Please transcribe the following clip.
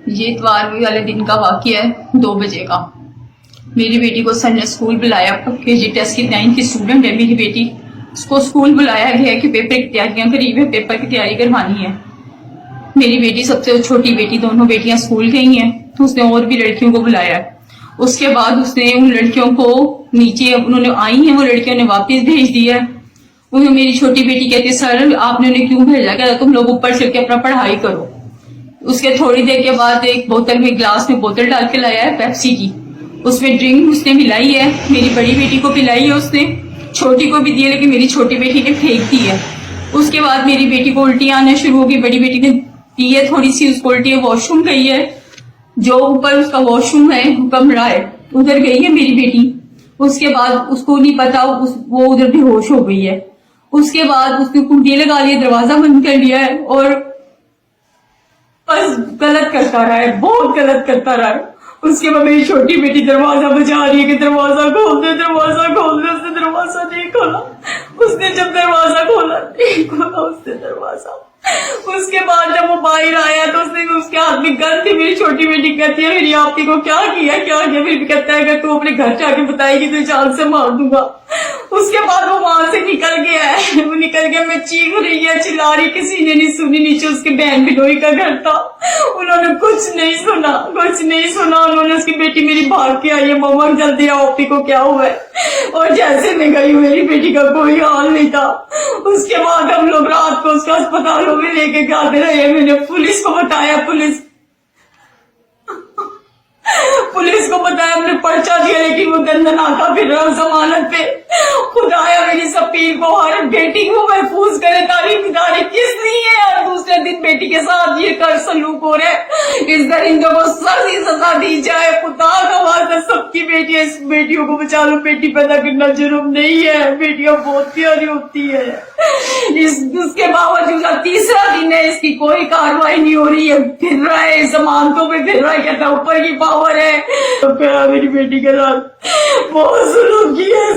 ये इतवार वाले दिन का वाकया है, 2 बजे का। मेरी बेटी को सर ने स्कूल बुलाया, केजी टेस्ट की 9th की स्टूडेंट है मेरी बेटी। उसको स्कूल बुलाया गया कि पेपर की तैयारियां करीब है, पेपर की तैयारी करवानी है। मेरी बेटी सबसे छोटी बेटी, दोनों बेटियां स्कूल गई हैं, तो उसने और भी लड़कियों को बुलाया। उसके बाद उसने उन लड़कियों को नीचे, उन्होंने आई हैं वो लड़कियों ने वापस भेज दिया। वो मेरी छोटी बेटी कहती है सर आपने उन्हें क्यों भेजा, कहता तुम लोग ऊपर चल के अपना पढ़ाई करो। उसके थोड़ी देर के बाद एक बोतल में, ग्लास में बोतल डाल के लाया है पेप्सी की, उसमें ड्रिंक उसने मिलाई है। मेरी बड़ी बेटी को पिलाई है उसने, छोटी को भी दी है, लेकिन मेरी छोटी बेटी ने फेंक दी है। उसके बाद मेरी बेटी को उल्टी आना शुरू हो गई, बड़ी बेटी ने पी है थोड़ी सी, उसको उल्टी है, वॉशरूम गई है, जो ऊपर उसका वॉशरूम है कमरा है उधर गई है मेरी बेटी। उसके बाद उसको नहीं पता, वो उधर बेहोश हो गई है। उसके बाद उसने कुंडी लगा लिया, दरवाजा बंद कर लिया है और बस गलत करता रहा है, बहुत गलत करता रहा है। उसके बाद मेरी छोटी बेटी दरवाजा बजा रही है कि दरवाजा खोल दे, दरवाजा खोल दे। उसने दरवाजा नहीं खोला। उसने जब दरवाजा खोला, नहीं खोला उसने दरवाजा। उसके बाद जब वो बाहर आया तो उसके हाथ में गन थी। मेरी छोटी बेटी कहती है मेरी आपी को क्या किया, क्या किया। फिर भी कहता है कि तू अपने घर जाके बताएगी तो जान से मार दूंगा। उसके बाद वो वहां से निकल गया है, वो निकल गया। मैं चीख रही है, चिल्ला रही, किसी ने नहीं सुनी। नीचे उसके बहन बिनोई का घर था, उन्होंने कुछ नहीं सुना, कुछ नहीं सुना। उन्होंने, उसकी बेटी मेरी भाग के आई है, मम्मा जल्दी आओ, आपी को क्या हुआ है। और जैसे मैं गई, मेरी बेटी का कोई हाल नहीं था। उसके बाद हम लोग रात को उसको अस्पतालों में लेके जाते रहे। मैंने पुलिस को बताया, पुलिस को बताया, हमने पर्चा दिया, लेकिन वो दंदन आता फिर रहा जमानत पे। खुदाया मेरी सपीर को, हर बेटी को महफूज करे। तारीफ किस लिए है और दूसरे दिन बेटी के साथ ये कर सलूक हो रहा है। इस दरिंदों को सख्त सजा दी जाए। खुदा का वास्ता सबकी बेटियां, इस बेटियों को बचा लो। बेटी पैदा करना जुर्म नहीं है, बेटियां बहुत प्यारी होती है। उसके बावजूद तीसरा दिन है, इसकी कोई कार्रवाई नहीं हो रही है। फिर रहा है जमानतों पे, फिर रहा है, कहता ऊपर की पावर है। तो मेरी बेटी के साथ बहुत जुल्म किया है।